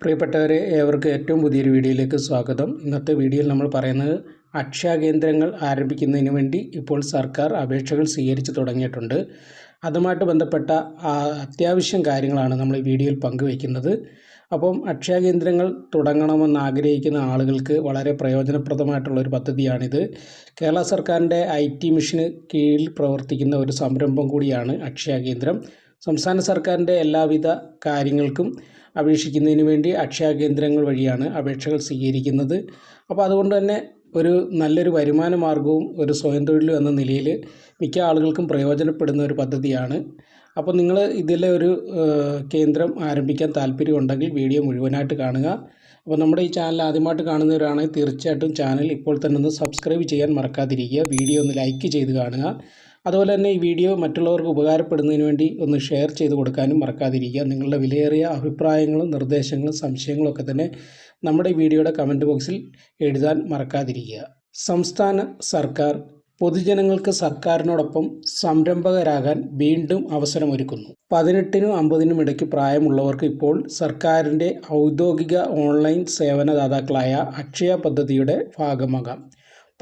പ്രിയപ്പെട്ടവരെ, ഏവർക്കും ഏറ്റവും പുതിയൊരു വീഡിയോയിലേക്ക് സ്വാഗതം. ഇന്നത്തെ വീഡിയോയിൽ നമ്മൾ പറയുന്നത് അക്ഷയ കേന്ദ്രങ്ങൾ ആരംഭിക്കുന്നതിന് വേണ്ടി ഇപ്പോൾ സർക്കാർ അപേക്ഷകൾ സ്വീകരിച്ചു തുടങ്ങിയിട്ടുണ്ട്. അതുമായിട്ട് ബന്ധപ്പെട്ട അത്യാവശ്യം കാര്യങ്ങളാണ് നമ്മൾ ഈ വീഡിയോയിൽ പങ്കുവയ്ക്കുന്നത്. അപ്പം അക്ഷയ കേന്ദ്രങ്ങൾ തുടങ്ങണമെന്ന് ആഗ്രഹിക്കുന്ന ആളുകൾക്ക് വളരെ പ്രയോജനപ്രദമായിട്ടുള്ളൊരു പദ്ധതിയാണിത്. കേരള സർക്കാരിൻ്റെ IT മിഷന് കീഴിൽ പ്രവർത്തിക്കുന്ന ഒരു സംരംഭം കൂടിയാണ് അക്ഷയ കേന്ദ്രം. സംസ്ഥാന സർക്കാരിൻ്റെ എല്ലാവിധ കാര്യങ്ങൾക്കും അപേക്ഷിക്കുന്നതിന് വേണ്ടി അക്ഷയ കേന്ദ്രങ്ങൾ വഴിയാണ് അപേക്ഷകൾ സ്വീകരിക്കുന്നത്. അപ്പോൾ അതുകൊണ്ട് തന്നെ ഒരു നല്ലൊരു വരുമാന മാർഗവും ഒരു സ്വയം തൊഴിലും എന്ന നിലയിൽ മിക്ക ആളുകൾക്കും പ്രയോജനപ്പെടുന്ന ഒരു പദ്ധതിയാണ്. അപ്പോൾ നിങ്ങൾ ഇതിലെ ഒരു കേന്ദ്രം ആരംഭിക്കാൻ താല്പര്യമുണ്ടെങ്കിൽ വീഡിയോ മുഴുവനായിട്ട് കാണുക. അപ്പോൾ നമ്മുടെ ഈ ചാനൽ ആദ്യമായിട്ട് കാണുന്നവരാണെങ്കിൽ തീർച്ചയായിട്ടും ചാനൽ ഇപ്പോൾ തന്നെ ഒന്ന് സബ്സ്ക്രൈബ് ചെയ്യാൻ മറക്കാതിരിക്കുക. വീഡിയോ ഒന്ന് ലൈക്ക് ചെയ്ത് കാണുക. അതുപോലെ തന്നെ ഈ വീഡിയോ മറ്റുള്ളവർക്ക് ഉപകാരപ്പെടുന്നതിന് വേണ്ടി ഒന്ന് ഷെയർ ചെയ്ത് കൊടുക്കാനും മറക്കാതിരിക്കുക. നിങ്ങളുടെ വിലയേറിയ അഭിപ്രായങ്ങളും നിർദ്ദേശങ്ങളും സംശയങ്ങളും ഒക്കെ തന്നെ നമ്മുടെ വീഡിയോയുടെ കമൻറ്റ് ബോക്സിൽ എഴുതാൻ മറക്കാതിരിക്കുക. സംസ്ഥാന സർക്കാർ പൊതുജനങ്ങൾക്ക് സർക്കാരിനോടൊപ്പം സംരംഭകരാകാൻ വീണ്ടും അവസരമൊരുക്കുന്നു. 18നും 50നും ഇടയ്ക്ക് പ്രായമുള്ളവർക്ക് ഇപ്പോൾ സർക്കാരിൻ്റെ ഔദ്യോഗിക ഓൺലൈൻ സേവനദാതാക്കളായ അക്ഷയ പദ്ധതിയുടെ ഭാഗമാകാം.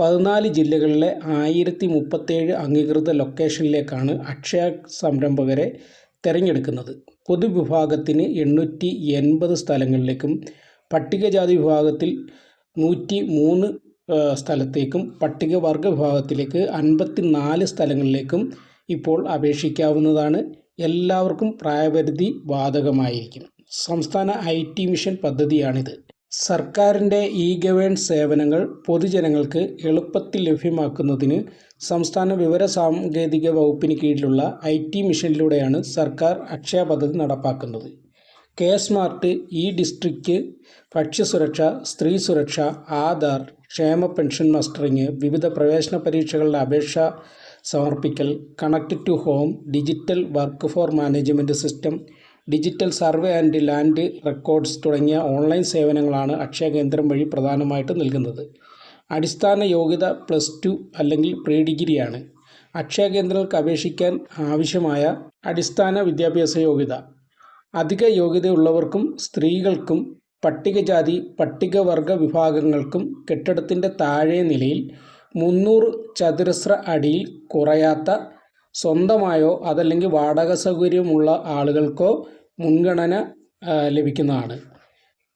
14 ജില്ലകളിലെ 1037 അംഗീകൃത ലൊക്കേഷനിലേക്കാണ് അക്ഷയ സംരംഭകരെ തിരഞ്ഞെടുക്കുന്നത്. പൊതുവിഭാഗത്തിന് 880 സ്ഥലങ്ങളിലേക്കും പട്ടികജാതി വിഭാഗത്തിൽ 103 സ്ഥലത്തേക്കും പട്ടികവർഗ വിഭാഗത്തിലേക്ക് 54 സ്ഥലങ്ങളിലേക്കും ഇപ്പോൾ അപേക്ഷിക്കാവുന്നതാണ്. എല്ലാവർക്കും പ്രായപരിധി ബാധകമായിരിക്കും. സംസ്ഥാന IT മിഷൻ പദ്ധതിയാണിത്. സർക്കാരിൻ്റെ ഗവേൺസ് സേവനങ്ങൾ പൊതുജനങ്ങൾക്ക് എളുപ്പത്തിൽ ലഭ്യമാക്കുന്നതിന് സംസ്ഥാന വിവര സാങ്കേതിക വകുപ്പിന് കീഴിലുള്ള IT മിഷനിലൂടെയാണ് സർക്കാർ അക്ഷയ പദ്ധതി നടപ്പാക്കുന്നത്. സ്മാർട്ട്, ഡിസ്ട്രിക്റ്റ്, ഭക്ഷ്യസുരക്ഷ, സ്ത്രീ സുരക്ഷ, ആധാർ, ക്ഷേമ പെൻഷൻ മസ്റ്ററിങ്, വിവിധ പ്രവേശന പരീക്ഷകളുടെ അപേക്ഷ സമർപ്പിക്കൽ, connect to home, digital work for management system, digital survey and land records തുടങ്ങിയ ഓൺലൈൻ സേവനങ്ങളാണ് അക്ഷയ കേന്ദ്രം വഴി പ്രധാനമായിട്ട് നൽകുന്നത്. അടിസ്ഥാന യോഗ്യത +2 അല്ലെങ്കിൽ പ്രീ ഡിഗ്രിയാണ്. അക്ഷയ കേന്ദ്രങ്ങൾക്ക് അപേക്ഷിക്കാൻ ആവശ്യമായ അടിസ്ഥാന വിദ്യാഭ്യാസ യോഗ്യത. അധിക യോഗ്യതയുള്ളവർക്കും സ്ത്രീകൾക്കും പട്ടികജാതി പട്ടികവർഗ വിഭാഗങ്ങൾക്കും കെട്ടിടത്തിൻ്റെ താഴെ നിലയിൽ 300 ചതുരശ്ര അടിയിൽ കുറയാത്ത സ്വന്തമായോ അതല്ലെങ്കിൽ വാടക സൗകര്യമുള്ള ആളുകൾക്കോ മുൻഗണന ലഭിക്കുന്നതാണ്.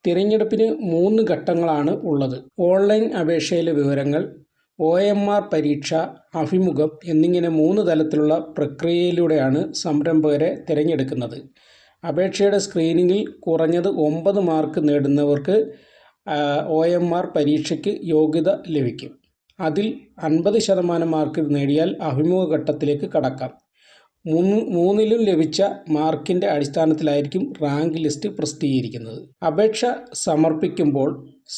തിരഞ്ഞെടുപ്പിന് 3 ഘട്ടങ്ങളാണ് ഉള്ളത്. ഓൺലൈൻ അപേക്ഷയിലെ വിവരങ്ങൾ, OMR പരീക്ഷ, അഭിമുഖം എന്നിങ്ങനെ 3 തലത്തിലുള്ള പ്രക്രിയയിലൂടെയാണ് സംരംഭകരെ തിരഞ്ഞെടുക്കുന്നത്. അപേക്ഷയുടെ സ്ക്രീനിങ്ങിൽ കുറഞ്ഞത് 9 മാർക്ക് നേടുന്നവർക്ക് OMR പരീക്ഷയ്ക്ക് യോഗ്യത ലഭിക്കും. അതിൽ 50% മാർക്ക് നേടിയാൽ അഭിമുഖ ഘട്ടത്തിലേക്ക് കടക്കാം. 3ലും ലഭിച്ച മാർക്കിൻ്റെ അടിസ്ഥാനത്തിലായിരിക്കും റാങ്ക് ലിസ്റ്റ് പ്രസിദ്ധീകരിക്കുന്നത്. അപേക്ഷ സമർപ്പിക്കുമ്പോൾ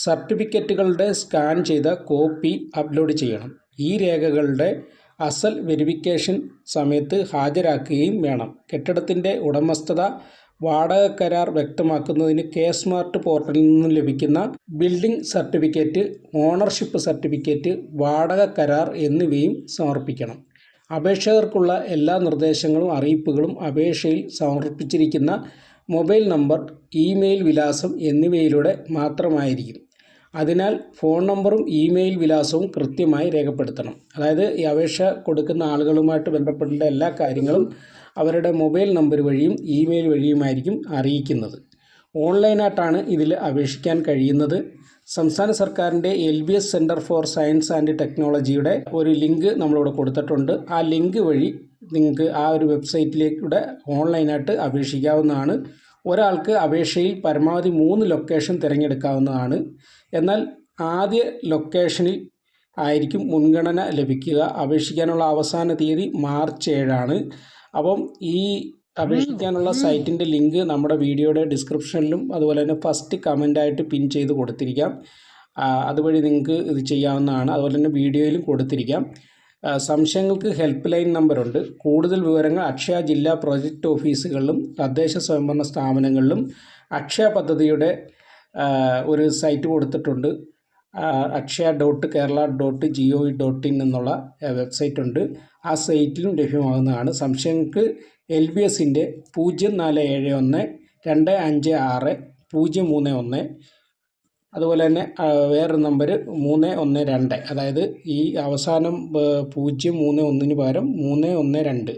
സർട്ടിഫിക്കറ്റുകളുടെ സ്കാൻ ചെയ്ത കോപ്പി അപ്ലോഡ് ചെയ്യണം. ഈ രേഖകളുടെ അസൽ വെരിഫിക്കേഷൻ സമയത്ത് ഹാജരാക്കുകയും വേണം. കെട്ടിടത്തിൻ്റെ ഉടമസ്ഥത, വാടക കരാർ വ്യക്തമാക്കുന്നതിന് സ്മാർട്ട് പോർട്ടലിൽ നിന്നും ലഭിക്കുന്ന ബിൽഡിംഗ് സർട്ടിഫിക്കറ്റ്, ഓണർഷിപ്പ് സർട്ടിഫിക്കറ്റ്, വാടക കരാർ എന്നിവയും സമർപ്പിക്കണം. അപേക്ഷകർക്കുള്ള എല്ലാ നിർദ്ദേശങ്ങളും അറിയിപ്പുകളും അപേക്ഷയിൽ സമർപ്പിച്ചിരിക്കുന്ന മൊബൈൽ നമ്പർ, ഇമെയിൽ വിലാസം എന്നിവയിലൂടെ മാത്രമായിരിക്കും. അതിനാൽ ഫോൺ നമ്പറും ഇമെയിൽ വിലാസവും കൃത്യമായി രേഖപ്പെടുത്തണം. അതായത് ഈ അപേക്ഷ കൊടുക്കുന്ന ആളുകളുമായിട്ട് ബന്ധപ്പെട്ട എല്ലാ കാര്യങ്ങളും അവരുടെ മൊബൈൽ നമ്പർ വഴിയും ഇമെയിൽ വഴിയുമായിരിക്കും അറിയിക്കുന്നത്. ഓൺലൈനായിട്ടാണ് ഇതിൽ അപേക്ഷിക്കാൻ കഴിയുന്നത്. സംസ്ഥാന സർക്കാരിൻ്റെ LBS centre for science and ടെക്നോളജിയുടെ ഒരു ലിങ്ക് നമ്മളിവിടെ കൊടുത്തിട്ടുണ്ട്. ആ ലിങ്ക് വഴി നിങ്ങൾക്ക് ആ ഒരു വെബ്സൈറ്റിലേക്കൂടെ ഓൺലൈനായിട്ട് അപേക്ഷിക്കാവുന്നതാണ്. ഒരാൾക്ക് അപേക്ഷയിൽ പരമാവധി 3 ലൊക്കേഷൻ തിരഞ്ഞെടുക്കാവുന്നതാണ്. എന്നാൽ ആദ്യ ലൊക്കേഷനിൽ ആയിരിക്കും മുൻഗണന ലഭിക്കുക. അപേക്ഷിക്കാനുള്ള അവസാന തീയതി മാർച്ച് 7 അപ്പം ഈ അപേക്ഷിക്കാനുള്ള സൈറ്റിൻ്റെ ലിങ്ക് നമ്മുടെ വീഡിയോയുടെ ഡിസ്ക്രിപ്ഷനിലും അതുപോലെ തന്നെ ഫസ്റ്റ് കമൻ്റായിട്ട് പിൻ ചെയ്ത് കൊടുത്തിരിക്കാം. അതുവഴി നിങ്ങൾക്ക് ഇത് ചെയ്യാവുന്നതാണ്. അതുപോലെ തന്നെ വീഡിയോയിലും കൊടുത്തിരിക്കാം. സംശയങ്ങൾക്ക് ഹെൽപ്പ് ലൈൻ നമ്പറുണ്ട്. കൂടുതൽ വിവരങ്ങൾ അക്ഷയ ജില്ലാ പ്രോജക്റ്റ് ഓഫീസുകളിലും തദ്ദേശ സ്വയംഭരണ സ്ഥാപനങ്ങളിലും അക്ഷയ പദ്ധതിയുടെ ഒരു സൈറ്റ് കൊടുത്തിട്ടുണ്ട്. akshaya.kerala.gov.in എന്നുള്ള വെബ്സൈറ്റ് ഉണ്ട്. ആ സൈറ്റിലും ലഭ്യമാകുന്നതാണ്. സംശയങ്ങൾക്ക് LBSൻ്റെ 0471 256 031. അതുപോലെ തന്നെ വേറൊരു നമ്പർ 312. അതായത് ഈ അവസാനം 031 പകരം 312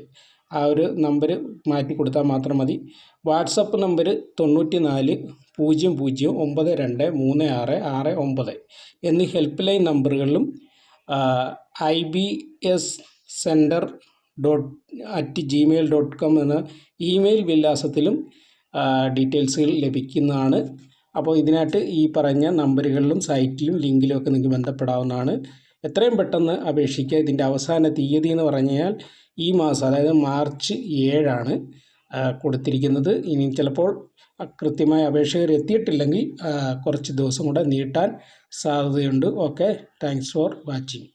ആ ഒരു നമ്പർ മാറ്റി കൊടുത്താൽ മാത്രം മതി. വാട്സപ്പ് നമ്പർ 94 00 92 36 69 എന്നീ ഹെൽപ്പ് ലൈൻ നമ്പറുകളിലും ibscenter@gmail.com എന്ന ഇമെയിൽ വിലാസത്തിലും ഡീറ്റെയിൽസുകൾ ലഭിക്കുന്നതാണ്. അപ്പോൾ ഇതിനായിട്ട് ഈ പറഞ്ഞ നമ്പറുകളിലും സൈറ്റിലും ലിങ്കിലും ഒക്കെ നിങ്ങൾക്ക് ബന്ധപ്പെടാവുന്നതാണ്. എത്രയും പെട്ടെന്ന് അപേക്ഷിക്കുക. ഇതിൻ്റെ അവസാന തീയതി എന്ന് പറഞ്ഞാൽ ഈ മാസം, അതായത് മാർച്ച് 7 കൊടുത്തിരിക്കുന്നത്. ഇനി ചിലപ്പോൾ കൃത്യമായ അപേക്ഷകർ എത്തിയിട്ടില്ലെങ്കിൽ കുറച്ച് ദിവസം കൂടെ നീട്ടാൻ സാധ്യതയുണ്ട്. Okay, thanks for watching.